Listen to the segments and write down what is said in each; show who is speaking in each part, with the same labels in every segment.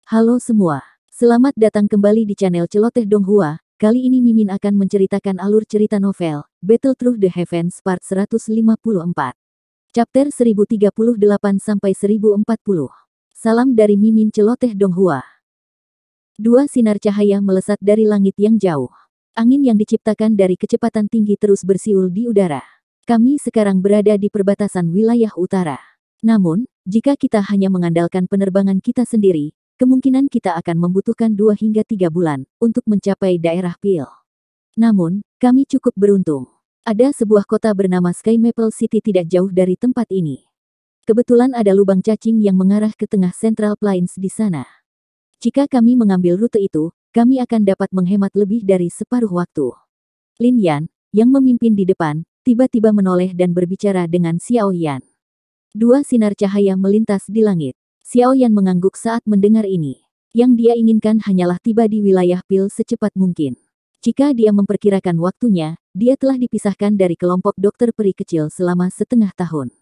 Speaker 1: Halo semua, selamat datang kembali di channel Celoteh Donghua. Kali ini Mimin akan menceritakan alur cerita novel, Battle Through the Heavens Part 154. Chapter 1038-1040. Salam dari Mimin Celoteh Donghua. Dua sinar cahaya melesat dari langit yang jauh. Angin yang diciptakan dari kecepatan tinggi terus bersiul di udara. Kami sekarang berada di perbatasan wilayah utara. Namun, jika kita hanya mengandalkan penerbangan kita sendiri, kemungkinan kita akan membutuhkan 2 hingga 3 bulan untuk mencapai daerah Peel. Namun, kami cukup beruntung. Ada sebuah kota bernama Sky Maple City tidak jauh dari tempat ini. Kebetulan ada lubang cacing yang mengarah ke tengah Central Plains di sana. Jika kami mengambil rute itu, kami akan dapat menghemat lebih dari separuh waktu. Lin Yan, yang memimpin di depan, tiba-tiba menoleh dan berbicara dengan Xiao Yan. Dua sinar cahaya melintas di langit. Xiao Yan mengangguk saat mendengar ini. Yang dia inginkan hanyalah tiba di wilayah Peel secepat mungkin. Jika dia memperkirakan waktunya, dia telah dipisahkan dari kelompok dokter peri kecil selama setengah tahun.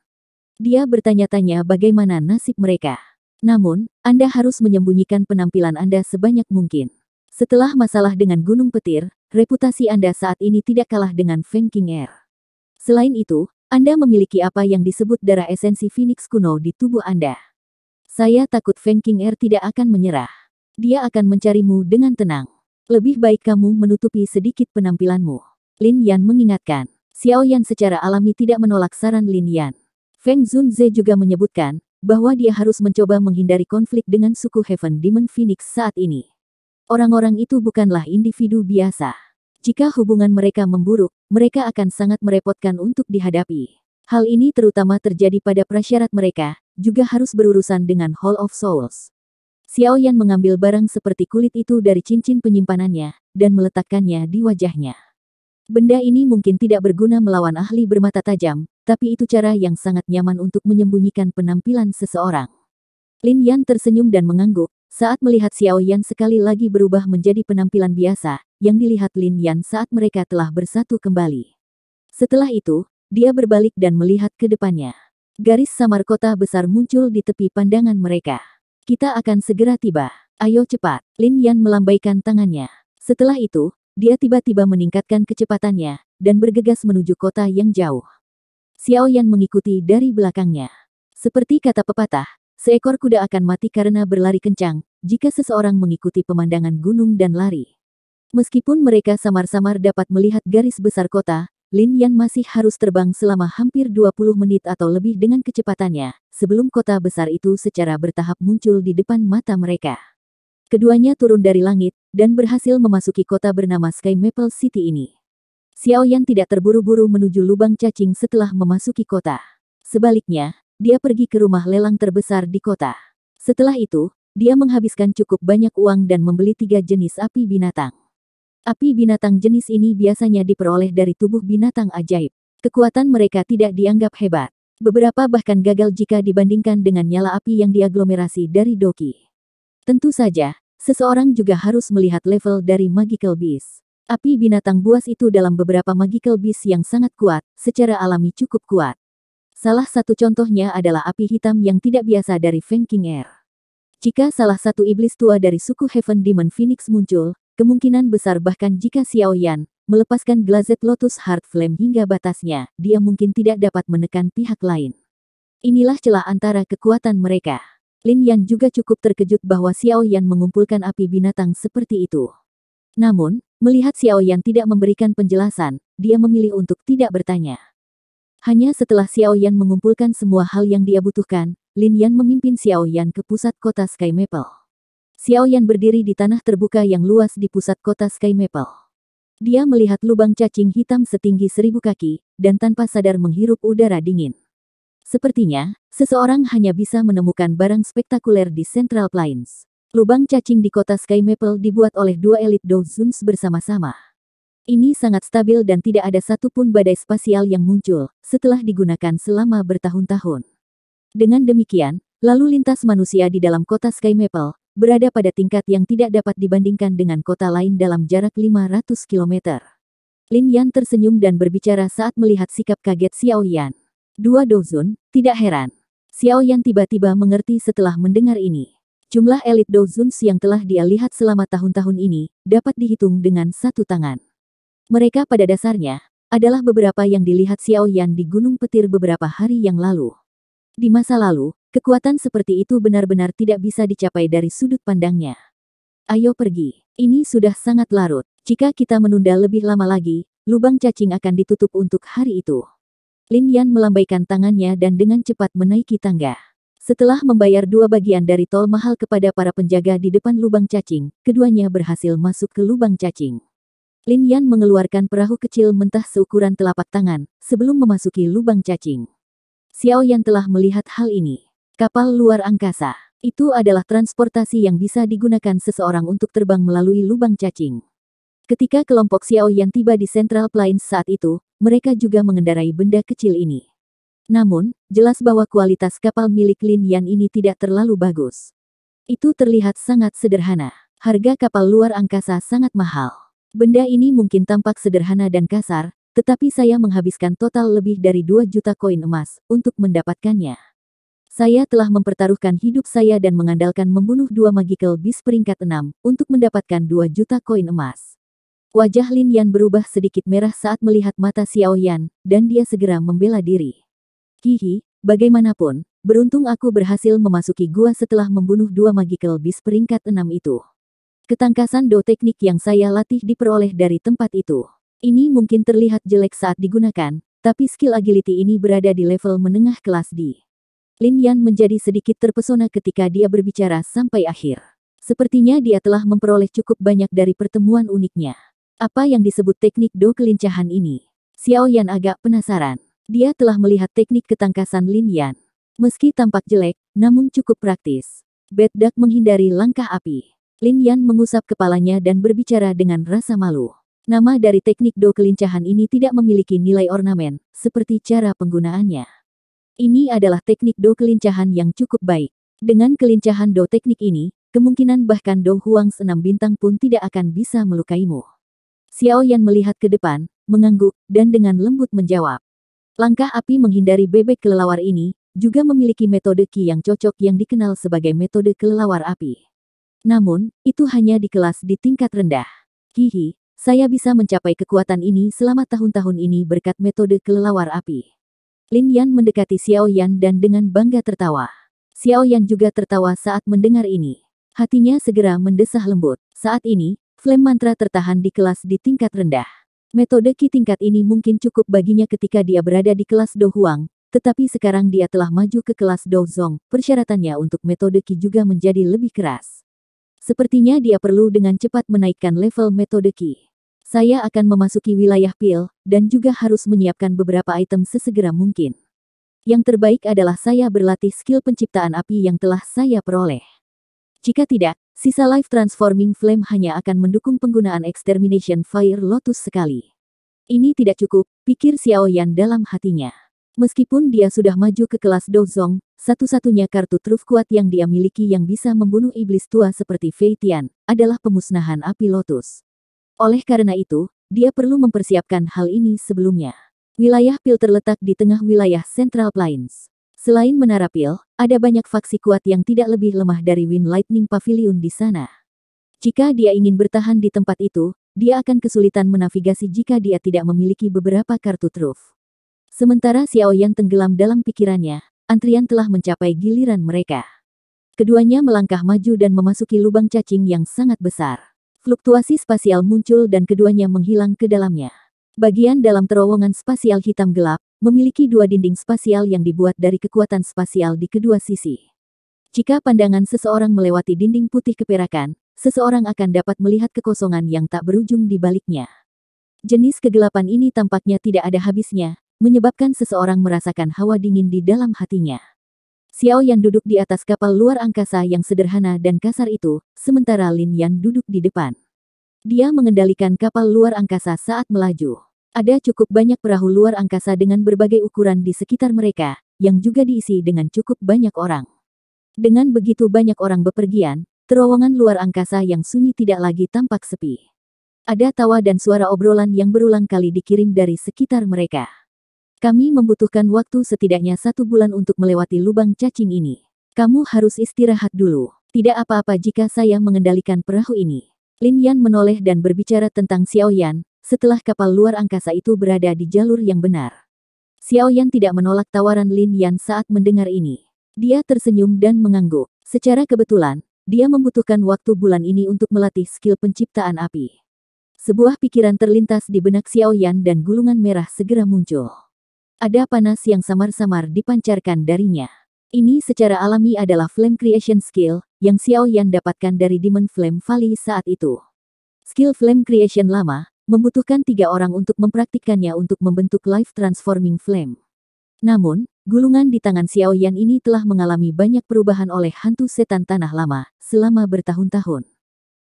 Speaker 1: Dia bertanya-tanya bagaimana nasib mereka. Namun, Anda harus menyembunyikan penampilan Anda sebanyak mungkin. Setelah masalah dengan Gunung Petir, reputasi Anda saat ini tidak kalah dengan Feng King Air. Selain itu, Anda memiliki apa yang disebut darah esensi Phoenix kuno di tubuh Anda. Saya takut Feng King Air tidak akan menyerah. Dia akan mencarimu dengan tenang. Lebih baik kamu menutupi sedikit penampilanmu. Lin Yan mengingatkan. Xiao Yan secara alami tidak menolak saran Lin Yan. Feng Zunze juga menyebutkan bahwa dia harus mencoba menghindari konflik dengan suku Heaven Demon Phoenix saat ini. Orang-orang itu bukanlah individu biasa. Jika hubungan mereka memburuk, mereka akan sangat merepotkan untuk dihadapi. Hal ini terutama terjadi pada prasyarat mereka, juga harus berurusan dengan Hall of Souls. Xiao Yan mengambil barang seperti kulit itu dari cincin penyimpanannya, dan meletakkannya di wajahnya. Benda ini mungkin tidak berguna melawan ahli bermata tajam, tapi itu cara yang sangat nyaman untuk menyembunyikan penampilan seseorang. Lin Yan tersenyum dan mengangguk, saat melihat Xiao Yan sekali lagi berubah menjadi penampilan biasa, yang dilihat Lin Yan saat mereka telah bersatu kembali. Setelah itu, dia berbalik dan melihat ke depannya. Garis samar kota besar muncul di tepi pandangan mereka. Kita akan segera tiba. Ayo cepat. Lin Yan melambaikan tangannya. Setelah itu, dia tiba-tiba meningkatkan kecepatannya, dan bergegas menuju kota yang jauh. Xiao Yan mengikuti dari belakangnya. Seperti kata pepatah, seekor kuda akan mati karena berlari kencang, jika seseorang mengikuti pemandangan gunung dan lari. Meskipun mereka samar-samar dapat melihat garis besar kota, Lin Yan masih harus terbang selama hampir 20 menit atau lebih dengan kecepatannya, sebelum kota besar itu secara bertahap muncul di depan mata mereka. Keduanya turun dari langit, dan berhasil memasuki kota bernama Sky Maple City ini. Xiao Yan tidak terburu-buru menuju lubang cacing setelah memasuki kota. Sebaliknya, dia pergi ke rumah lelang terbesar di kota. Setelah itu, dia menghabiskan cukup banyak uang dan membeli 3 jenis api binatang. Api binatang jenis ini biasanya diperoleh dari tubuh binatang ajaib. Kekuatan mereka tidak dianggap hebat. Beberapa bahkan gagal jika dibandingkan dengan nyala api yang diaglomerasi dari Doki. Tentu saja, seseorang juga harus melihat level dari Magical Beast. Api binatang buas itu dalam beberapa Magical Beast yang sangat kuat, secara alami cukup kuat. Salah satu contohnya adalah api hitam yang tidak biasa dari Feng King Air. Jika salah satu iblis tua dari suku Heaven Demon Phoenix muncul, kemungkinan besar bahkan jika Xiao Yan melepaskan Glazed Lotus Heart Flame hingga batasnya, dia mungkin tidak dapat menekan pihak lain. Inilah celah antara kekuatan mereka. Lin Yan juga cukup terkejut bahwa Xiao Yan mengumpulkan api binatang seperti itu. Namun, melihat Xiao Yan tidak memberikan penjelasan, dia memilih untuk tidak bertanya. Hanya setelah Xiao Yan mengumpulkan semua hal yang dia butuhkan, Lin Yan memimpin Xiao Yan ke pusat kota Sky Maple. Xiao Yan berdiri di tanah terbuka yang luas di pusat kota Sky Maple. Dia melihat lubang cacing hitam setinggi 1000 kaki, dan tanpa sadar menghirup udara dingin. Sepertinya, seseorang hanya bisa menemukan barang spektakuler di Central Plains. Lubang cacing di kota Sky Maple dibuat oleh 2 elit Dozuns bersama-sama. Ini sangat stabil dan tidak ada satupun badai spasial yang muncul, setelah digunakan selama bertahun-tahun. Dengan demikian, lalu lintas manusia di dalam kota Sky Maple berada pada tingkat yang tidak dapat dibandingkan dengan kota lain dalam jarak 500 km. Lin Yan tersenyum dan berbicara saat melihat sikap kaget Xiao Yan. 2 Dozun, tidak heran. Xiao Yan tiba-tiba mengerti setelah mendengar ini. Jumlah elit Dozuns yang telah dia lihat selama tahun-tahun ini, dapat dihitung dengan satu tangan. Mereka pada dasarnya, adalah beberapa yang dilihat Xiao Yan di Gunung Petir beberapa hari yang lalu. Di masa lalu, kekuatan seperti itu benar-benar tidak bisa dicapai dari sudut pandangnya. Ayo pergi, ini sudah sangat larut. Jika kita menunda lebih lama lagi, lubang cacing akan ditutup untuk hari itu. Lin Yan melambaikan tangannya dan dengan cepat menaiki tangga. Setelah membayar 2 bagian dari tol mahal kepada para penjaga di depan lubang cacing, keduanya berhasil masuk ke lubang cacing. Lin Yan mengeluarkan perahu kecil mentah seukuran telapak tangan, sebelum memasuki lubang cacing. Xiao Yan telah melihat hal ini. Kapal luar angkasa. Itu adalah transportasi yang bisa digunakan seseorang untuk terbang melalui lubang cacing. Ketika kelompok Xiao Yan tiba di Central Plains saat itu, mereka juga mengendarai benda kecil ini. Namun, jelas bahwa kualitas kapal milik Lin Yan ini tidak terlalu bagus. Itu terlihat sangat sederhana. Harga kapal luar angkasa sangat mahal. Benda ini mungkin tampak sederhana dan kasar, tetapi saya menghabiskan total lebih dari 2 juta koin emas untuk mendapatkannya. Saya telah mempertaruhkan hidup saya dan mengandalkan membunuh 2 Magical Beast peringkat 6 untuk mendapatkan 2 juta koin emas. Wajah Lin Yan berubah sedikit merah saat melihat mata Xiao Yan, dan dia segera membela diri. Hihi, bagaimanapun, beruntung aku berhasil memasuki gua setelah membunuh 2 Magical Beast peringkat 6 itu. Ketangkasan do teknik yang saya latih diperoleh dari tempat itu. Ini mungkin terlihat jelek saat digunakan, tapi skill agility ini berada di level menengah kelas D. Lin Yan menjadi sedikit terpesona ketika dia berbicara sampai akhir. Sepertinya dia telah memperoleh cukup banyak dari pertemuan uniknya. Apa yang disebut teknik do kelincahan ini? Xiao Yan agak penasaran. Dia telah melihat teknik ketangkasan Lin Yan. Meski tampak jelek, namun cukup praktis. Bad Duck menghindari langkah api. Lin Yan mengusap kepalanya dan berbicara dengan rasa malu. Nama dari teknik do kelincahan ini tidak memiliki nilai ornamen, seperti cara penggunaannya. Ini adalah teknik do kelincahan yang cukup baik. Dengan kelincahan do teknik ini, kemungkinan bahkan do Huang 6 bintang pun tidak akan bisa melukaimu. Xiao Yan melihat ke depan, mengangguk, dan dengan lembut menjawab. Langkah api menghindari bebek kelelawar ini, juga memiliki metode Qi yang cocok yang dikenal sebagai metode kelelawar api. Namun, itu hanya di kelas di tingkat rendah. Hihi, saya bisa mencapai kekuatan ini selama tahun-tahun ini berkat metode kelelawar api. Lin Yan mendekati Xiao Yan dan dengan bangga tertawa. Xiao Yan juga tertawa saat mendengar ini. Hatinya segera mendesah lembut. Saat ini, flame mantra tertahan di kelas di tingkat rendah. Metode Qi tingkat ini mungkin cukup baginya ketika dia berada di kelas Do Huang, tetapi sekarang dia telah maju ke kelas Do Zong, persyaratannya untuk metode Qi juga menjadi lebih keras. Sepertinya dia perlu dengan cepat menaikkan level metode Qi. Saya akan memasuki wilayah pil, dan juga harus menyiapkan beberapa item sesegera mungkin. Yang terbaik adalah saya berlatih skill penciptaan api yang telah saya peroleh. Jika tidak, sisa Life Transforming Flame hanya akan mendukung penggunaan Extermination Fire Lotus sekali. Ini tidak cukup, pikir Xiao Yan dalam hatinya. Meskipun dia sudah maju ke kelas Dozong, satu-satunya kartu truf kuat yang dia miliki yang bisa membunuh iblis tua seperti Fei Tian, adalah pemusnahan api lotus. Oleh karena itu, dia perlu mempersiapkan hal ini sebelumnya. Wilayah pil terletak di tengah wilayah Central Plains. Selain Menara Pil, ada banyak faksi kuat yang tidak lebih lemah dari Wind Lightning Pavilion di sana. Jika dia ingin bertahan di tempat itu, dia akan kesulitan menavigasi jika dia tidak memiliki beberapa kartu truf. Sementara Xiao Yan tenggelam dalam pikirannya, antrian telah mencapai giliran mereka. Keduanya melangkah maju dan memasuki lubang cacing yang sangat besar. Fluktuasi spasial muncul dan keduanya menghilang ke dalamnya. Bagian dalam terowongan spasial hitam gelap, memiliki 2 dinding spasial yang dibuat dari kekuatan spasial di kedua sisi. Jika pandangan seseorang melewati dinding putih keperakan, seseorang akan dapat melihat kekosongan yang tak berujung di baliknya. Jenis kegelapan ini tampaknya tidak ada habisnya, menyebabkan seseorang merasakan hawa dingin di dalam hatinya. Xiao Yan duduk di atas kapal luar angkasa yang sederhana dan kasar itu, sementara Lin Yan duduk di depan. Dia mengendalikan kapal luar angkasa saat melaju. Ada cukup banyak perahu luar angkasa dengan berbagai ukuran di sekitar mereka, yang juga diisi dengan cukup banyak orang. Dengan begitu banyak orang bepergian, terowongan luar angkasa yang sunyi tidak lagi tampak sepi. Ada tawa dan suara obrolan yang berulang kali dikirim dari sekitar mereka. Kami membutuhkan waktu setidaknya 1 bulan untuk melewati lubang cacing ini. Kamu harus istirahat dulu. Tidak apa-apa jika saya mengendalikan perahu ini. Lin Yan menoleh dan berbicara tentang Xiao Yan, setelah kapal luar angkasa itu berada di jalur yang benar. Xiao Yan tidak menolak tawaran Lin Yan saat mendengar ini. Dia tersenyum dan mengangguk. Secara kebetulan, dia membutuhkan waktu bulan ini untuk melatih skill penciptaan api. Sebuah pikiran terlintas di benak Xiao Yan dan gulungan merah segera muncul. Ada panas yang samar-samar dipancarkan darinya. Ini secara alami adalah Flame Creation Skill, yang Xiao Yan dapatkan dari Demon Flame Valley saat itu. Skill Flame Creation lama, membutuhkan 3 orang untuk mempraktikkannya untuk membentuk Life Transforming Flame. Namun, gulungan di tangan Xiao Yan ini telah mengalami banyak perubahan oleh hantu setan tanah lama, selama bertahun-tahun.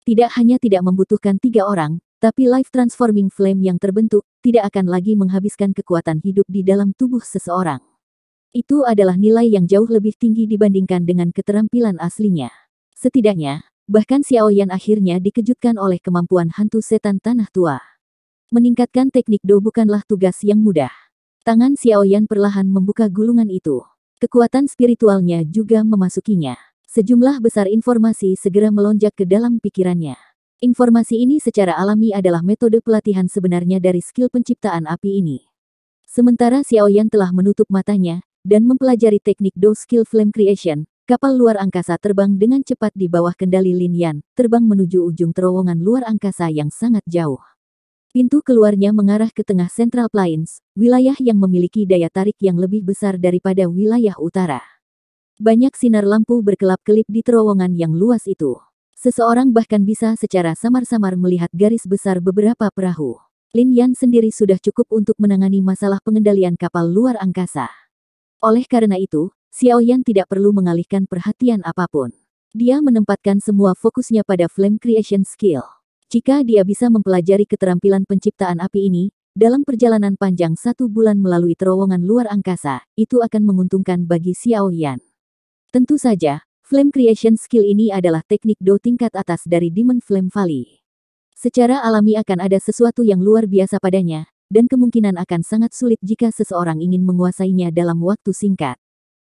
Speaker 1: Tidak hanya tidak membutuhkan 3 orang, tapi Life Transforming Flame yang terbentuk, tidak akan lagi menghabiskan kekuatan hidup di dalam tubuh seseorang. Itu adalah nilai yang jauh lebih tinggi dibandingkan dengan keterampilan aslinya. Setidaknya, bahkan Xiao Yan akhirnya dikejutkan oleh kemampuan hantu setan tanah tua. Meningkatkan teknik Do bukanlah tugas yang mudah. Tangan Xiao Yan perlahan membuka gulungan itu. Kekuatan spiritualnya juga memasukinya. Sejumlah besar informasi segera melonjak ke dalam pikirannya. Informasi ini secara alami adalah metode pelatihan sebenarnya dari skill penciptaan api ini. Sementara Xiao Yan telah menutup matanya, dan mempelajari teknik Do Skill Flame Creation, kapal luar angkasa terbang dengan cepat di bawah kendali Lin Yan, terbang menuju ujung terowongan luar angkasa yang sangat jauh. Pintu keluarnya mengarah ke tengah Central Plains, wilayah yang memiliki daya tarik yang lebih besar daripada wilayah utara. Banyak sinar lampu berkelap-kelip di terowongan yang luas itu. Seseorang bahkan bisa secara samar-samar melihat garis besar beberapa perahu. Lin Yan sendiri sudah cukup untuk menangani masalah pengendalian kapal luar angkasa. Oleh karena itu, Xiao Yan tidak perlu mengalihkan perhatian apapun. Dia menempatkan semua fokusnya pada Flame Creation Skill. Jika dia bisa mempelajari keterampilan penciptaan api ini, dalam perjalanan panjang 1 bulan melalui terowongan luar angkasa, itu akan menguntungkan bagi Xiao Yan. Tentu saja, Flame Creation Skill ini adalah teknik Do tingkat atas dari Demon Flame Valley. Secara alami akan ada sesuatu yang luar biasa padanya, dan kemungkinan akan sangat sulit jika seseorang ingin menguasainya dalam waktu singkat.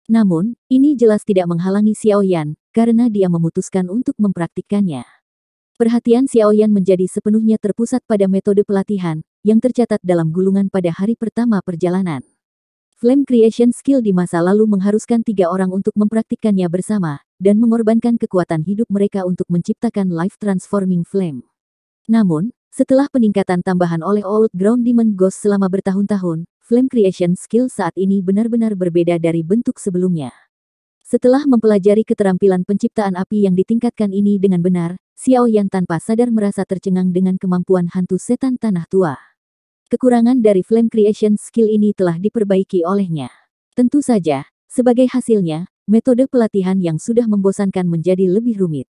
Speaker 1: Namun, ini jelas tidak menghalangi Xiao Yan, karena dia memutuskan untuk mempraktikkannya. Perhatian Xiao Yan menjadi sepenuhnya terpusat pada metode pelatihan, yang tercatat dalam gulungan pada hari pertama perjalanan. Flame Creation Skill di masa lalu mengharuskan 3 orang untuk mempraktikkannya bersama, dan mengorbankan kekuatan hidup mereka untuk menciptakan Life Transforming Flame. Namun, setelah peningkatan tambahan oleh Old Ground Demon Ghost selama bertahun-tahun, Flame Creation Skill saat ini benar-benar berbeda dari bentuk sebelumnya. Setelah mempelajari keterampilan penciptaan api yang ditingkatkan ini dengan benar, Xiao Yan tanpa sadar merasa tercengang dengan kemampuan hantu setan tanah tua. Kekurangan dari Flame Creation Skill ini telah diperbaiki olehnya. Tentu saja, sebagai hasilnya, metode pelatihan yang sudah membosankan menjadi lebih rumit.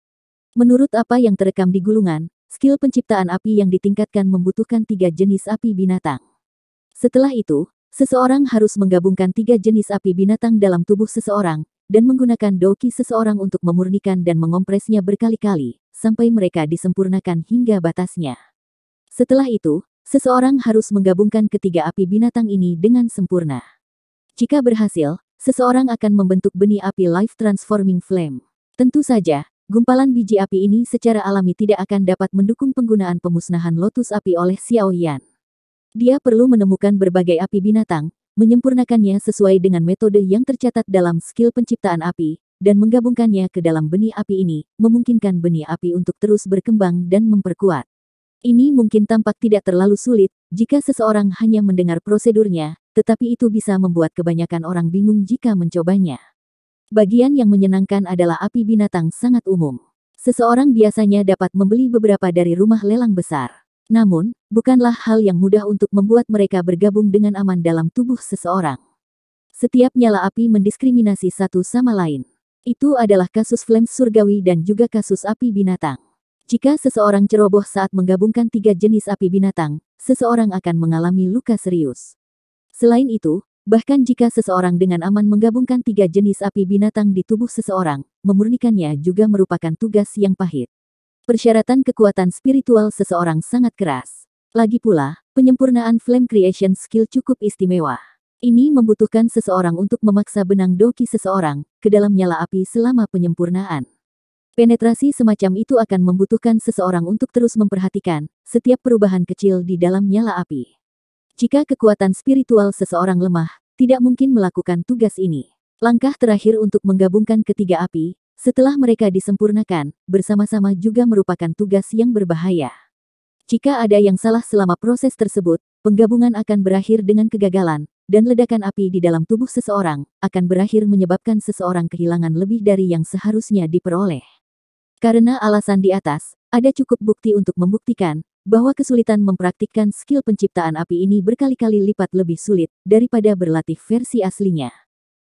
Speaker 1: Menurut apa yang terekam di gulungan, skill penciptaan api yang ditingkatkan membutuhkan 3 jenis api binatang. Setelah itu, seseorang harus menggabungkan 3 jenis api binatang dalam tubuh seseorang, dan menggunakan doki seseorang untuk memurnikan dan mengompresnya berkali-kali, sampai mereka disempurnakan hingga batasnya. Setelah itu, seseorang harus menggabungkan ketiga api binatang ini dengan sempurna. Jika berhasil, seseorang akan membentuk benih api Life Transforming Flame. Tentu saja, gumpalan biji api ini secara alami tidak akan dapat mendukung penggunaan pemusnahan lotus api oleh Xiao Yan. Dia perlu menemukan berbagai api binatang, menyempurnakannya sesuai dengan metode yang tercatat dalam skill penciptaan api, dan menggabungkannya ke dalam benih api ini, memungkinkan benih api untuk terus berkembang dan memperkuat. Ini mungkin tampak tidak terlalu sulit, jika seseorang hanya mendengar prosedurnya, tetapi itu bisa membuat kebanyakan orang bingung jika mencobanya. Bagian yang menyenangkan adalah api binatang sangat umum. Seseorang biasanya dapat membeli beberapa dari rumah lelang besar. Namun, bukanlah hal yang mudah untuk membuat mereka bergabung dengan aman dalam tubuh seseorang. Setiap nyala api mendiskriminasi satu sama lain. Itu adalah kasus flames surgawi dan juga kasus api binatang. Jika seseorang ceroboh saat menggabungkan 3 jenis api binatang, seseorang akan mengalami luka serius. Selain itu, bahkan jika seseorang dengan aman menggabungkan 3 jenis api binatang di tubuh seseorang, memurnikannya juga merupakan tugas yang pahit. Persyaratan kekuatan spiritual seseorang sangat keras. Lagi pula, penyempurnaan Flame Creation Skill cukup istimewa. Ini membutuhkan seseorang untuk memaksa benang doki seseorang ke dalam nyala api selama penyempurnaan. Penetrasi semacam itu akan membutuhkan seseorang untuk terus memperhatikan setiap perubahan kecil di dalam nyala api. Jika kekuatan spiritual seseorang lemah, tidak mungkin melakukan tugas ini. Langkah terakhir untuk menggabungkan ketiga api, setelah mereka disempurnakan, bersama-sama juga merupakan tugas yang berbahaya. Jika ada yang salah selama proses tersebut, penggabungan akan berakhir dengan kegagalan, dan ledakan api di dalam tubuh seseorang akan berakhir menyebabkan seseorang kehilangan lebih dari yang seharusnya diperoleh. Karena alasan di atas, ada cukup bukti untuk membuktikan bahwa kesulitan mempraktikkan skill penciptaan api ini berkali-kali lipat lebih sulit daripada berlatih versi aslinya.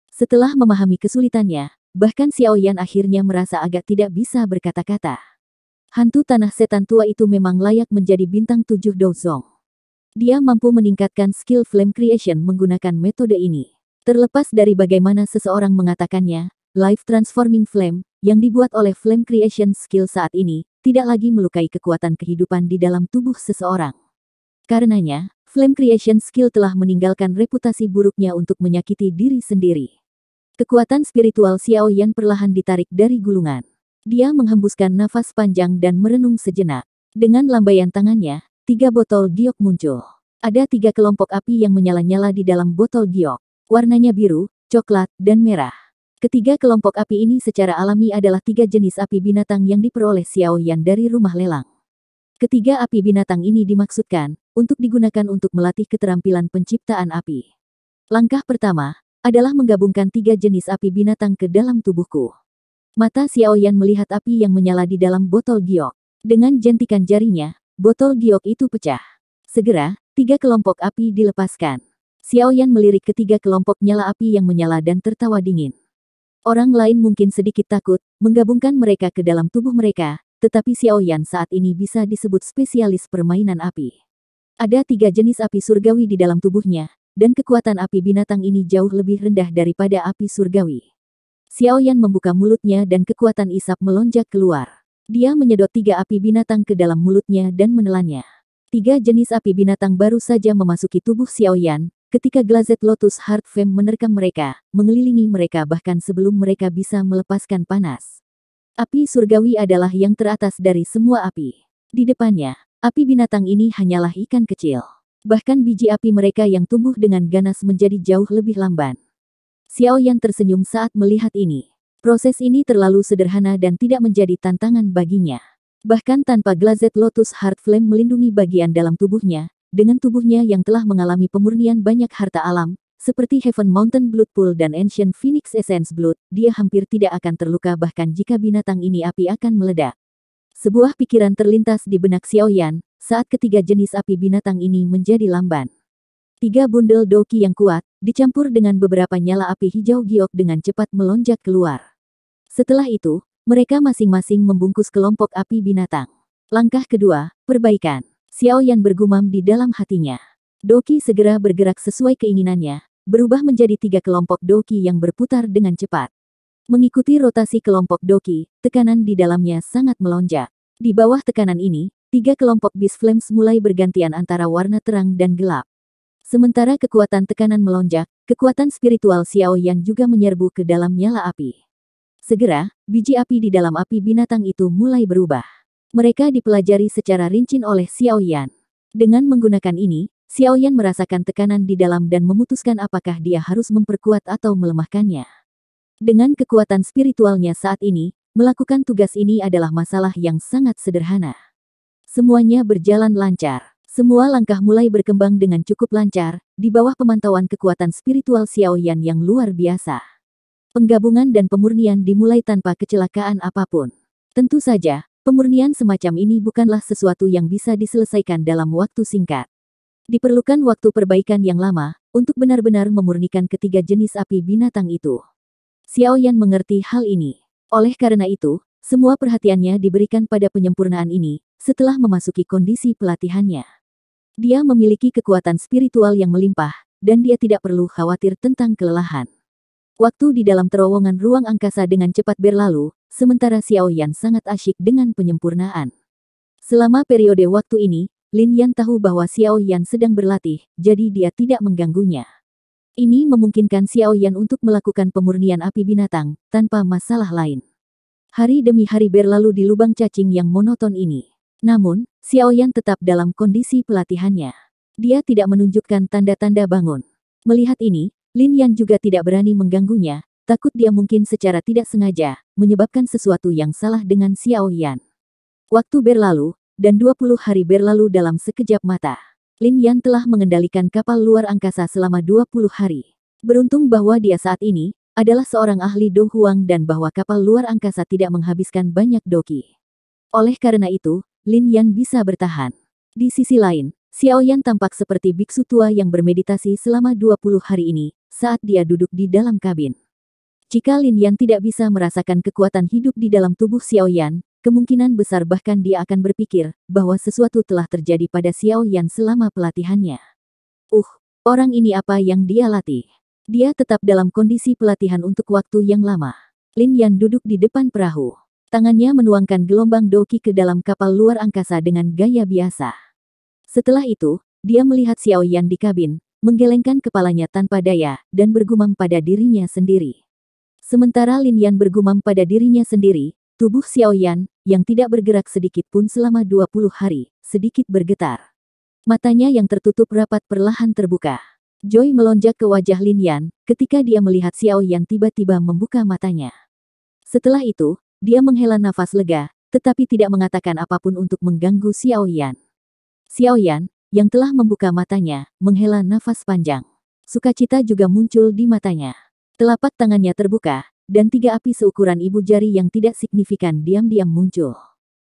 Speaker 1: Setelah memahami kesulitannya, bahkan Xiao Yan akhirnya merasa agak tidak bisa berkata-kata. Hantu tanah setan tua itu memang layak menjadi bintang 7 Douzong. Dia mampu meningkatkan skill flame creation menggunakan metode ini. Terlepas dari bagaimana seseorang mengatakannya, life transforming flame, yang dibuat oleh flame creation skill saat ini, tidak lagi melukai kekuatan kehidupan di dalam tubuh seseorang. Karenanya, flame creation skill telah meninggalkan reputasi buruknya untuk menyakiti diri sendiri. Kekuatan spiritual Xiao Yan perlahan ditarik dari gulungan. Dia menghembuskan nafas panjang dan merenung sejenak. Dengan lambaian tangannya, 3 botol giok muncul. Ada 3 kelompok api yang menyala-nyala di dalam botol giok. Warnanya biru, coklat, dan merah. Ketiga kelompok api ini secara alami adalah 3 jenis api binatang yang diperoleh Xiao Yan dari rumah lelang. Ketiga api binatang ini dimaksudkan untuk digunakan untuk melatih keterampilan penciptaan api. Langkah pertama adalah menggabungkan 3 jenis api binatang ke dalam tubuhku. Mata Xiao Yan melihat api yang menyala di dalam botol giok. Dengan jentikan jarinya, botol giok itu pecah. Segera, 3 kelompok api dilepaskan. Xiao Yan melirik ketiga kelompok nyala api yang menyala dan tertawa dingin. Orang lain mungkin sedikit takut menggabungkan mereka ke dalam tubuh mereka, tetapi Xiao Yan saat ini bisa disebut spesialis permainan api. Ada 3 jenis api surgawi di dalam tubuhnya, dan kekuatan api binatang ini jauh lebih rendah daripada api surgawi. Xiao Yan membuka mulutnya dan kekuatan isap melonjak keluar. Dia menyedot 3 api binatang ke dalam mulutnya dan menelannya. 3 jenis api binatang baru saja memasuki tubuh Xiao Yan, ketika Glazed Lotus Heart Flame menerkam mereka, mengelilingi mereka bahkan sebelum mereka bisa melepaskan panas. Api surgawi adalah yang teratas dari semua api. Di depannya, api binatang ini hanyalah ikan kecil. Bahkan biji api mereka yang tumbuh dengan ganas menjadi jauh lebih lamban. Xiao Yan tersenyum saat melihat ini. Proses ini terlalu sederhana dan tidak menjadi tantangan baginya. Bahkan tanpa Glazed Lotus Heart Flame melindungi bagian dalam tubuhnya, dengan tubuhnya yang telah mengalami pemurnian banyak harta alam, seperti Heaven Mountain Blood Pool dan Ancient Phoenix Essence Blood, dia hampir tidak akan terluka bahkan jika binatang ini api akan meledak. Sebuah pikiran terlintas di benak Xiao Yan, saat ketiga jenis api binatang ini menjadi lamban. 3 bundel doki yang kuat, dicampur dengan beberapa nyala api hijau giok dengan cepat melonjak keluar. Setelah itu, mereka masing-masing membungkus kelompok api binatang. Langkah kedua, perbaikan. Xiao Yan bergumam di dalam hatinya. Doki segera bergerak sesuai keinginannya, berubah menjadi 3 kelompok doki yang berputar dengan cepat. Mengikuti rotasi kelompok doki, tekanan di dalamnya sangat melonjak. Di bawah tekanan ini, 3 kelompok Beast Flames mulai bergantian antara warna terang dan gelap. Sementara kekuatan tekanan melonjak, kekuatan spiritual Xiao Yan juga menyerbu ke dalam nyala api. Segera, biji api di dalam api binatang itu mulai berubah. Mereka dipelajari secara rinci oleh Xiao Yan. Dengan menggunakan ini, Xiao Yan merasakan tekanan di dalam dan memutuskan apakah dia harus memperkuat atau melemahkannya. Dengan kekuatan spiritualnya saat ini, melakukan tugas ini adalah masalah yang sangat sederhana. Semuanya berjalan lancar. Semua langkah mulai berkembang dengan cukup lancar, di bawah pemantauan kekuatan spiritual Xiao Yan yang luar biasa. Penggabungan dan pemurnian dimulai tanpa kecelakaan apapun. Tentu saja, pemurnian semacam ini bukanlah sesuatu yang bisa diselesaikan dalam waktu singkat. Diperlukan waktu perbaikan yang lama, untuk benar-benar memurnikan ketiga jenis api binatang itu. Xiao Yan mengerti hal ini. Oleh karena itu, semua perhatiannya diberikan pada penyempurnaan ini, setelah memasuki kondisi pelatihannya. Dia memiliki kekuatan spiritual yang melimpah, dan dia tidak perlu khawatir tentang kelelahan. Waktu di dalam terowongan ruang angkasa dengan cepat berlalu, sementara Xiao Yan sangat asyik dengan penyempurnaan. Selama periode waktu ini, Lin Yan tahu bahwa Xiao Yan sedang berlatih, jadi dia tidak mengganggunya. Ini memungkinkan Xiao Yan untuk melakukan pemurnian api binatang, tanpa masalah lain. Hari demi hari berlalu di lubang cacing yang monoton ini. Namun, Xiaoyan tetap dalam kondisi pelatihannya. Dia tidak menunjukkan tanda-tanda bangun. Melihat ini, Lin Yan juga tidak berani mengganggunya, takut dia mungkin secara tidak sengaja menyebabkan sesuatu yang salah dengan Xiaoyan. Waktu berlalu, dan 20 hari berlalu dalam sekejap mata. Lin Yan telah mengendalikan kapal luar angkasa selama 20 hari. Beruntung bahwa dia saat ini adalah seorang ahli Do Huang dan bahwa kapal luar angkasa tidak menghabiskan banyak doki. Oleh karena itu, Lin Yan bisa bertahan. Di sisi lain, Xiaoyan tampak seperti biksu tua yang bermeditasi selama 20 hari ini, saat dia duduk di dalam kabin. Jika Lin Yan tidak bisa merasakan kekuatan hidup di dalam tubuh Xiaoyan, kemungkinan besar bahkan dia akan berpikir bahwa sesuatu telah terjadi pada Xiaoyan selama pelatihannya. Orang ini apa yang dia latih? Dia tetap dalam kondisi pelatihan untuk waktu yang lama. Lin Yan duduk di depan perahu. Tangannya menuangkan gelombang doki ke dalam kapal luar angkasa dengan gaya biasa. Setelah itu, dia melihat Xiaoyan di kabin, menggelengkan kepalanya tanpa daya, dan bergumam pada dirinya sendiri. Sementara Lin Yan bergumam pada dirinya sendiri, tubuh Xiaoyan, yang tidak bergerak sedikit pun selama 20 hari, sedikit bergetar. Matanya yang tertutup rapat perlahan terbuka. Joy melonjak ke wajah Lin Yan ketika dia melihat Xiaoyan tiba-tiba membuka matanya. Setelah itu, dia menghela nafas lega, tetapi tidak mengatakan apapun untuk mengganggu Xiaoyan. Xiaoyan, yang telah membuka matanya, menghela nafas panjang. Sukacita juga muncul di matanya. Telapak tangannya terbuka, dan 3 api seukuran ibu jari yang tidak signifikan diam-diam muncul.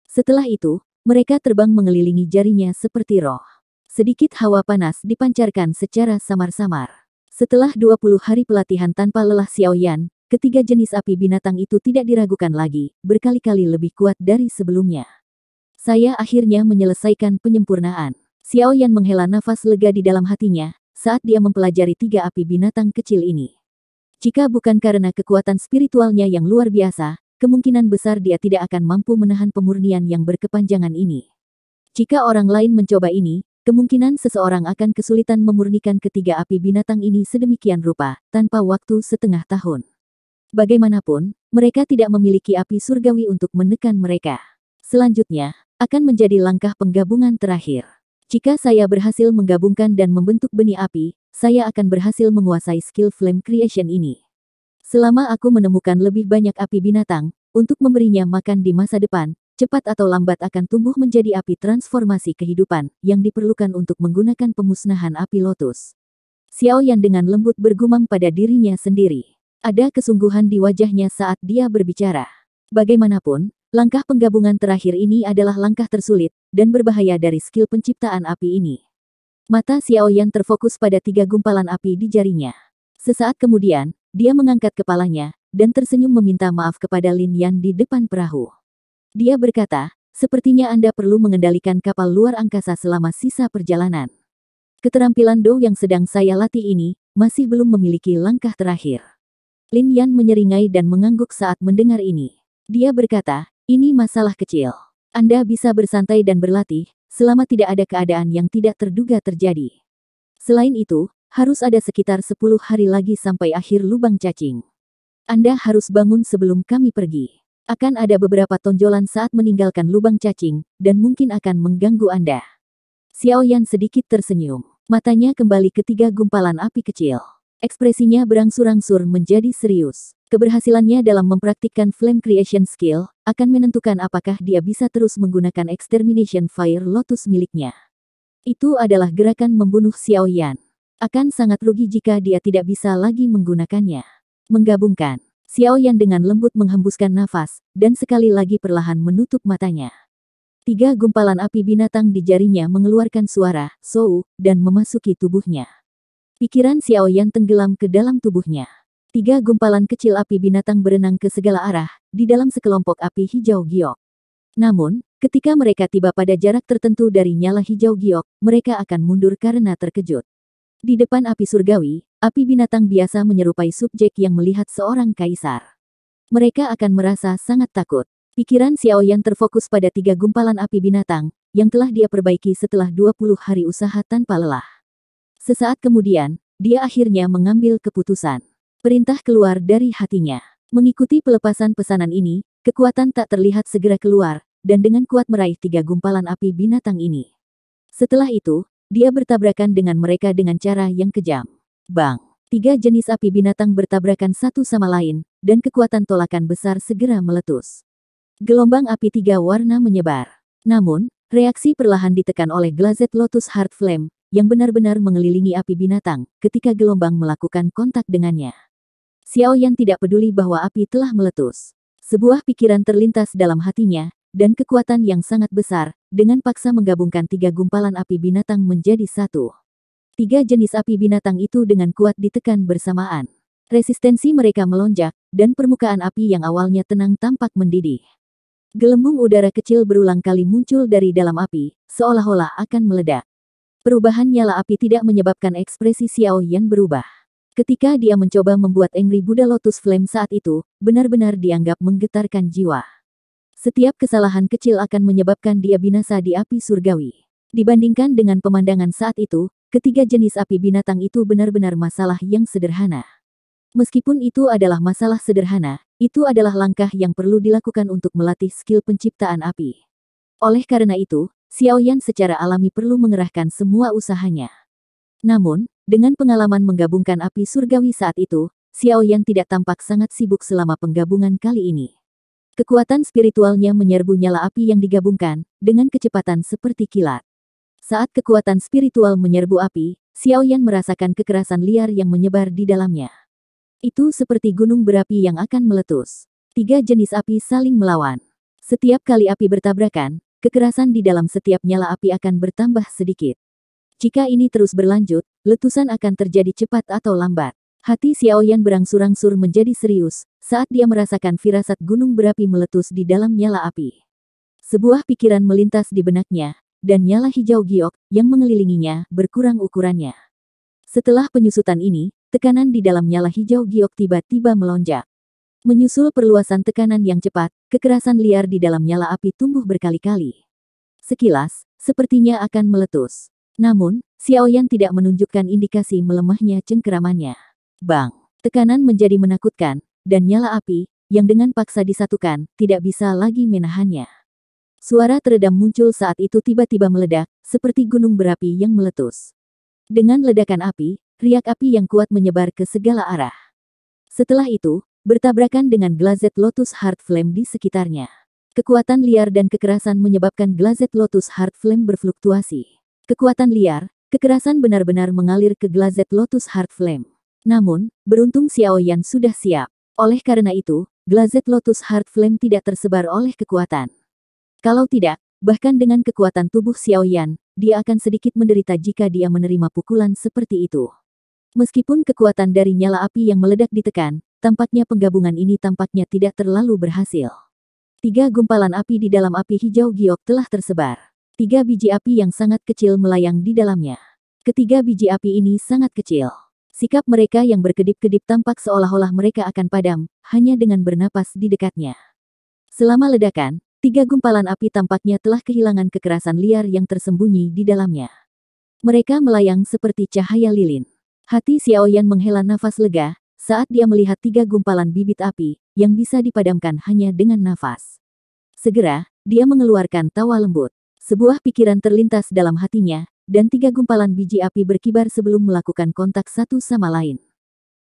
Speaker 1: Setelah itu, mereka terbang mengelilingi jarinya seperti roh. Sedikit hawa panas dipancarkan secara samar-samar. Setelah 20 hari pelatihan tanpa lelah Xiaoyan, ketiga jenis api binatang itu tidak diragukan lagi, berkali-kali lebih kuat dari sebelumnya. Saya akhirnya menyelesaikan penyempurnaan. Xiaoyan menghela nafas lega di dalam hatinya, saat dia mempelajari 3 api binatang kecil ini. Jika bukan karena kekuatan spiritualnya yang luar biasa, kemungkinan besar dia tidak akan mampu menahan pemurnian yang berkepanjangan ini. Jika orang lain mencoba ini, kemungkinan seseorang akan kesulitan memurnikan ketiga api binatang ini sedemikian rupa, tanpa waktu setengah tahun. Bagaimanapun, mereka tidak memiliki api surgawi untuk menekan mereka. Selanjutnya, akan menjadi langkah penggabungan terakhir. Jika saya berhasil menggabungkan dan membentuk benih api, saya akan berhasil menguasai skill flame creation ini. Selama aku menemukan lebih banyak api binatang, untuk memberinya makan di masa depan, cepat atau lambat akan tumbuh menjadi api transformasi kehidupan, yang diperlukan untuk menggunakan pemusnahan api lotus. Xiaoyan dengan lembut bergumam pada dirinya sendiri. Ada kesungguhan di wajahnya saat dia berbicara. Bagaimanapun, langkah penggabungan terakhir ini adalah langkah tersulit, dan berbahaya dari skill penciptaan api ini. Mata Xiaoyan terfokus pada 3 gumpalan api di jarinya. Sesaat kemudian, dia mengangkat kepalanya, dan tersenyum meminta maaf kepada Lin Yan di depan perahu. Dia berkata, sepertinya Anda perlu mengendalikan kapal luar angkasa selama sisa perjalanan. Keterampilan Do yang sedang saya latih ini, masih belum memiliki langkah terakhir. Lin Yan menyeringai dan mengangguk saat mendengar ini. Dia berkata, ini masalah kecil. Anda bisa bersantai dan berlatih, selama tidak ada keadaan yang tidak terduga terjadi. Selain itu, harus ada sekitar 10 hari lagi sampai akhir lubang cacing. Anda harus bangun sebelum kami pergi. Akan ada beberapa tonjolan saat meninggalkan lubang cacing, dan mungkin akan mengganggu Anda. Xiaoyan sedikit tersenyum. Matanya kembali ke 3 gumpalan api kecil. Ekspresinya berangsur-angsur menjadi serius. Keberhasilannya dalam mempraktikkan flame creation skill, akan menentukan apakah dia bisa terus menggunakan extermination fire lotus miliknya. Itu adalah gerakan membunuh Xiaoyan. Akan sangat rugi jika dia tidak bisa lagi menggunakannya. Menggabungkan. Xiaoyan dengan lembut menghembuskan nafas, dan sekali lagi perlahan menutup matanya. 3 gumpalan api binatang di jarinya mengeluarkan suara, "Sou," dan memasuki tubuhnya. Pikiran Xiaoyan tenggelam ke dalam tubuhnya. 3 gumpalan kecil api binatang berenang ke segala arah, di dalam sekelompok api hijau giok. Namun, ketika mereka tiba pada jarak tertentu dari nyala hijau giok, mereka akan mundur karena terkejut. Di depan api surgawi, api binatang biasa menyerupai subjek yang melihat seorang kaisar. Mereka akan merasa sangat takut. Pikiran Xiaoyan terfokus pada 3 gumpalan api binatang, yang telah dia perbaiki setelah 20 hari usaha tanpa lelah. Sesaat kemudian, dia akhirnya mengambil keputusan. Perintah keluar dari hatinya. Mengikuti pelepasan pesanan ini, kekuatan tak terlihat segera keluar, dan dengan kuat meraih 3 gumpalan api binatang ini. Setelah itu, dia bertabrakan dengan mereka dengan cara yang kejam. Bang! 3 jenis api binatang bertabrakan satu sama lain, dan kekuatan tolakan besar segera meletus. Gelombang api 3 warna menyebar. Namun, reaksi perlahan ditekan oleh Glazed Lotus Heart Flame, yang benar-benar mengelilingi api binatang, ketika gelombang melakukan kontak dengannya. Xiaoyan tidak peduli bahwa api telah meletus. Sebuah pikiran terlintas dalam hatinya, dan kekuatan yang sangat besar, dengan paksa menggabungkan 3 gumpalan api binatang menjadi satu. 3 jenis api binatang itu dengan kuat ditekan bersamaan. Resistensi mereka melonjak, dan permukaan api yang awalnya tenang tampak mendidih. Gelembung udara kecil berulang kali muncul dari dalam api, seolah-olah akan meledak. Perubahan nyala api tidak menyebabkan ekspresi Xiaoyan berubah. Ketika dia mencoba membuat Angry Buddha Lotus Flame saat itu, benar-benar dianggap menggetarkan jiwa. Setiap kesalahan kecil akan menyebabkan dia binasa di api surgawi. Dibandingkan dengan pemandangan saat itu, ketiga jenis api binatang itu benar-benar masalah yang sederhana. Meskipun itu adalah masalah sederhana, itu adalah langkah yang perlu dilakukan untuk melatih skill penciptaan api. Oleh karena itu, Xiaoyan secara alami perlu mengerahkan semua usahanya. Namun, dengan pengalaman menggabungkan api surgawi saat itu, Xiaoyan tidak tampak sangat sibuk selama penggabungan kali ini. Kekuatan spiritualnya menyerbu nyala api yang digabungkan, dengan kecepatan seperti kilat. Saat kekuatan spiritual menyerbu api, Xiaoyan merasakan kekerasan liar yang menyebar di dalamnya. Itu seperti gunung berapi yang akan meletus. 3 jenis api saling melawan. Setiap kali api bertabrakan, kekerasan di dalam setiap nyala api akan bertambah sedikit. Jika ini terus berlanjut, letusan akan terjadi cepat atau lambat. Hati Xiaoyan berangsur-angsur menjadi serius, saat dia merasakan firasat gunung berapi meletus di dalam nyala api. Sebuah pikiran melintas di benaknya, dan nyala hijau giok, yang mengelilinginya, berkurang ukurannya. Setelah penyusutan ini, tekanan di dalam nyala hijau giok tiba-tiba melonjak. Menyusul perluasan tekanan yang cepat, kekerasan liar di dalam nyala api tumbuh berkali-kali. Sekilas, sepertinya akan meletus. Namun, Xiaoyan tidak menunjukkan indikasi melemahnya cengkeramannya. Bang! Tekanan menjadi menakutkan, dan nyala api, yang dengan paksa disatukan, tidak bisa lagi menahannya. Suara teredam muncul saat itu tiba-tiba meledak, seperti gunung berapi yang meletus. Dengan ledakan api, riak api yang kuat menyebar ke segala arah. Setelah itu, bertabrakan dengan Glazed Lotus Heart Flame di sekitarnya. Kekuatan liar dan kekerasan menyebabkan Glazed Lotus Heart Flame berfluktuasi. Kekuatan liar, kekerasan benar-benar mengalir ke Glazed Lotus Heart Flame. Namun, beruntung Xiaoyan sudah siap. Oleh karena itu, Glazed Lotus Heart Flame tidak tersebar oleh kekuatan. Kalau tidak, bahkan dengan kekuatan tubuh Xiaoyan, dia akan sedikit menderita jika dia menerima pukulan seperti itu. Meskipun kekuatan dari nyala api yang meledak ditekan, tampaknya penggabungan ini tampaknya tidak terlalu berhasil. 3 gumpalan api di dalam api hijau giok telah tersebar. 3 biji api yang sangat kecil melayang di dalamnya. Ketiga biji api ini sangat kecil. Sikap mereka yang berkedip-kedip tampak seolah-olah mereka akan padam, hanya dengan bernapas di dekatnya. Selama ledakan, 3 gumpalan api tampaknya telah kehilangan kekerasan liar yang tersembunyi di dalamnya. Mereka melayang seperti cahaya lilin. Hati Xiaoyan menghela nafas lega, saat dia melihat 3 gumpalan bibit api, yang bisa dipadamkan hanya dengan nafas. Segera, dia mengeluarkan tawa lembut. Sebuah pikiran terlintas dalam hatinya, dan 3 gumpalan biji api berkibar sebelum melakukan kontak satu sama lain.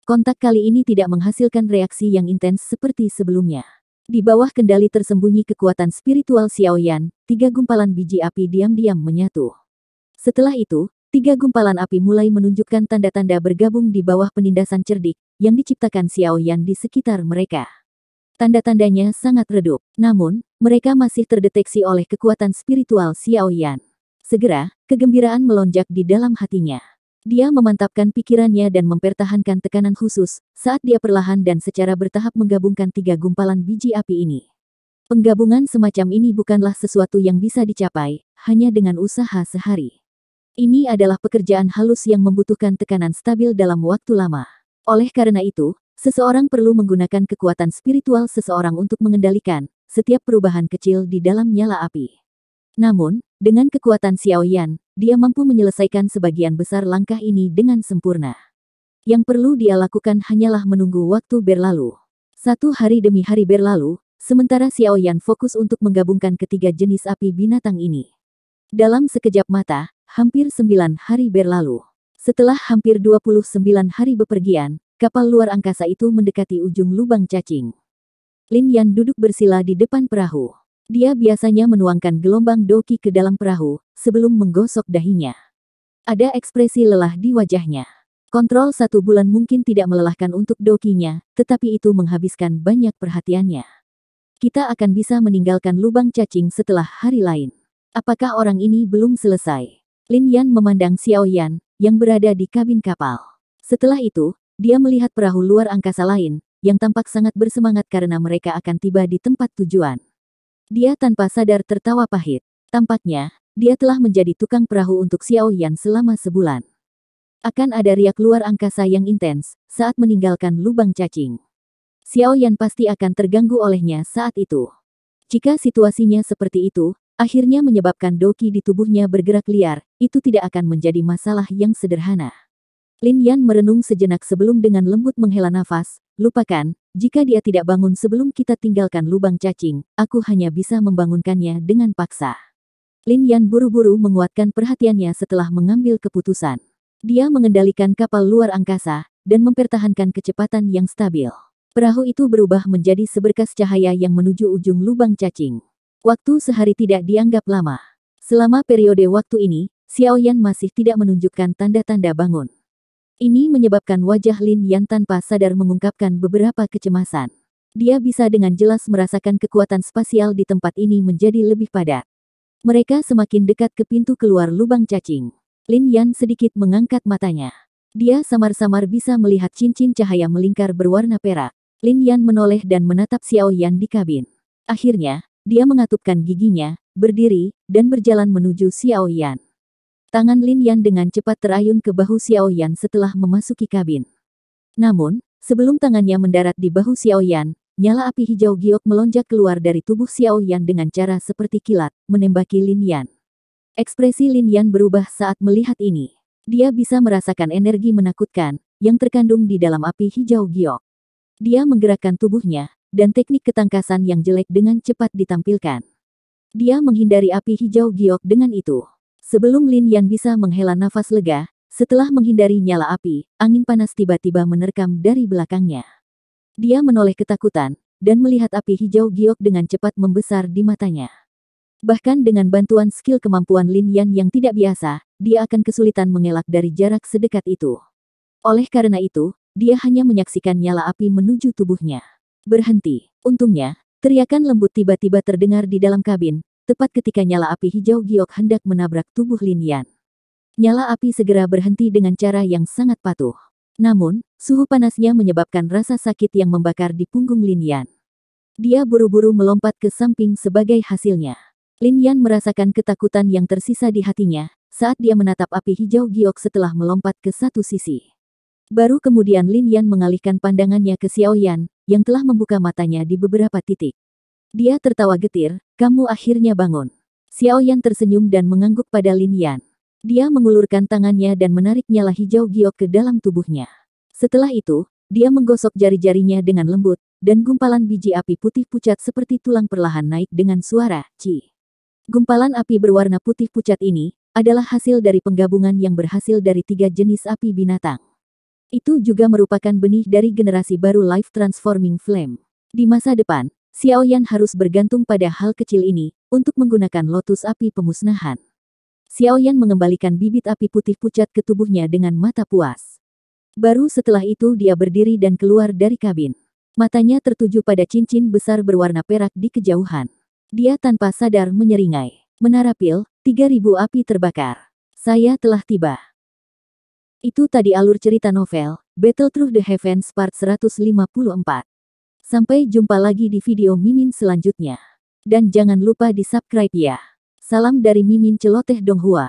Speaker 1: Kontak kali ini tidak menghasilkan reaksi yang intens seperti sebelumnya. Di bawah kendali tersembunyi kekuatan spiritual Xiaoyan, 3 gumpalan biji api diam-diam menyatu. Setelah itu, 3 gumpalan api mulai menunjukkan tanda-tanda bergabung di bawah penindasan cerdik, yang diciptakan Xiaoyan di sekitar mereka. Tanda-tandanya sangat redup, namun, mereka masih terdeteksi oleh kekuatan spiritual Xiaoyan. Segera, kegembiraan melonjak di dalam hatinya. Dia memantapkan pikirannya dan mempertahankan tekanan khusus, saat dia perlahan dan secara bertahap menggabungkan 3 gumpalan biji api ini. Penggabungan semacam ini bukanlah sesuatu yang bisa dicapai, hanya dengan usaha sehari. Ini adalah pekerjaan halus yang membutuhkan tekanan stabil dalam waktu lama. Oleh karena itu, seseorang perlu menggunakan kekuatan spiritual seseorang untuk mengendalikan setiap perubahan kecil di dalam nyala api. Namun, dengan kekuatan Xiaoyan, dia mampu menyelesaikan sebagian besar langkah ini dengan sempurna. Yang perlu dia lakukan hanyalah menunggu waktu berlalu. 1 hari demi hari berlalu, sementara Xiao Yan fokus untuk menggabungkan ketiga jenis api binatang ini. Dalam sekejap mata, hampir 9 hari berlalu. Setelah hampir 29 hari bepergian, kapal luar angkasa itu mendekati ujung lubang cacing. Lin Yan duduk bersila di depan perahu. Dia biasanya menuangkan gelombang doki ke dalam perahu, sebelum menggosok dahinya. Ada ekspresi lelah di wajahnya. Kontrol 1 bulan mungkin tidak melelahkan untuk dokinya, tetapi itu menghabiskan banyak perhatiannya. Kita akan bisa meninggalkan lubang cacing setelah hari lain. Apakah orang ini belum selesai? Lin Yan memandang Xiao Yan, yang berada di kabin kapal. Setelah itu, dia melihat perahu luar angkasa lain, yang tampak sangat bersemangat karena mereka akan tiba di tempat tujuan. Dia tanpa sadar tertawa pahit. Tampaknya, dia telah menjadi tukang perahu untuk Xiao Yan selama sebulan. Akan ada riak luar angkasa yang intens saat meninggalkan lubang cacing. Xiao Yan pasti akan terganggu olehnya saat itu. Jika situasinya seperti itu, akhirnya menyebabkan doki di tubuhnya bergerak liar, itu tidak akan menjadi masalah yang sederhana. Lin Yan merenung sejenak sebelum dengan lembut menghela nafas. Lupakan, jika dia tidak bangun sebelum kita tinggalkan lubang cacing, aku hanya bisa membangunkannya dengan paksa. Lin Yan buru-buru menguatkan perhatiannya setelah mengambil keputusan. Dia mengendalikan kapal luar angkasa, dan mempertahankan kecepatan yang stabil. Perahu itu berubah menjadi seberkas cahaya yang menuju ujung lubang cacing. Waktu sehari tidak dianggap lama. Selama periode waktu ini, Xiao Yan masih tidak menunjukkan tanda-tanda bangun. Ini menyebabkan wajah Lin Yan tanpa sadar mengungkapkan beberapa kecemasan. Dia bisa dengan jelas merasakan kekuatan spasial di tempat ini menjadi lebih padat. Mereka semakin dekat ke pintu keluar lubang cacing. Lin Yan sedikit mengangkat matanya. Dia samar-samar bisa melihat cincin cahaya melingkar berwarna perak. Lin Yan menoleh dan menatap Xiao Yan di kabin. Akhirnya, dia mengatupkan giginya, berdiri, dan berjalan menuju Xiao Yan. Tangan Lin Yan dengan cepat terayun ke bahu Xiao Yan setelah memasuki kabin. Namun, sebelum tangannya mendarat di bahu Xiao Yan, nyala api hijau giok melonjak keluar dari tubuh Xiao Yan dengan cara seperti kilat, menembaki Lin Yan. Ekspresi Lin Yan berubah saat melihat ini. Dia bisa merasakan energi menakutkan, yang terkandung di dalam api hijau giok. Dia menggerakkan tubuhnya, dan teknik ketangkasan yang jelek dengan cepat ditampilkan. Dia menghindari api hijau giok dengan itu. Sebelum Lin Yan bisa menghela nafas lega, setelah menghindari nyala api, angin panas tiba-tiba menerkam dari belakangnya. Dia menoleh ketakutan, dan melihat api hijau giok dengan cepat membesar di matanya. Bahkan dengan bantuan skill kemampuan Lin Yan yang tidak biasa, dia akan kesulitan mengelak dari jarak sedekat itu. Oleh karena itu, dia hanya menyaksikan nyala api menuju tubuhnya. Berhenti. Untungnya, teriakan lembut tiba-tiba terdengar di dalam kabin, tepat ketika nyala api hijau giok hendak menabrak tubuh Lin Yan. Nyala api segera berhenti dengan cara yang sangat patuh. Namun, suhu panasnya menyebabkan rasa sakit yang membakar di punggung Lin Yan. Dia buru-buru melompat ke samping sebagai hasilnya. Lin Yan merasakan ketakutan yang tersisa di hatinya, saat dia menatap api hijau giok setelah melompat ke satu sisi. Baru kemudian Lin Yan mengalihkan pandangannya ke Xiao Yan, yang telah membuka matanya di beberapa titik. Dia tertawa getir, "Kamu akhirnya bangun." Xiao Yan tersenyum dan mengangguk pada Lin Yan. Dia mengulurkan tangannya dan menarik nyala hijau giok ke dalam tubuhnya. Setelah itu, dia menggosok jari-jarinya dengan lembut, dan gumpalan biji api putih pucat seperti tulang perlahan naik dengan suara "ci". Gumpalan api berwarna putih pucat ini adalah hasil dari penggabungan yang berhasil dari 3 jenis api binatang. Itu juga merupakan benih dari generasi baru Life Transforming Flame. Di masa depan, Xiao Yan harus bergantung pada hal kecil ini untuk menggunakan lotus api pemusnahan. Xiao Yan mengembalikan bibit api putih pucat ke tubuhnya dengan mata puas. Baru setelah itu dia berdiri dan keluar dari kabin. Matanya tertuju pada cincin besar berwarna perak di kejauhan. Dia tanpa sadar menyeringai. "Menara Pil, 3000 api terbakar. Saya telah tiba." Itu tadi alur cerita novel, Battle Through the Heavens Part 154. Sampai jumpa lagi di video Mimin selanjutnya. Dan jangan lupa di subscribe ya. Salam dari Mimin Celoteh Donghua.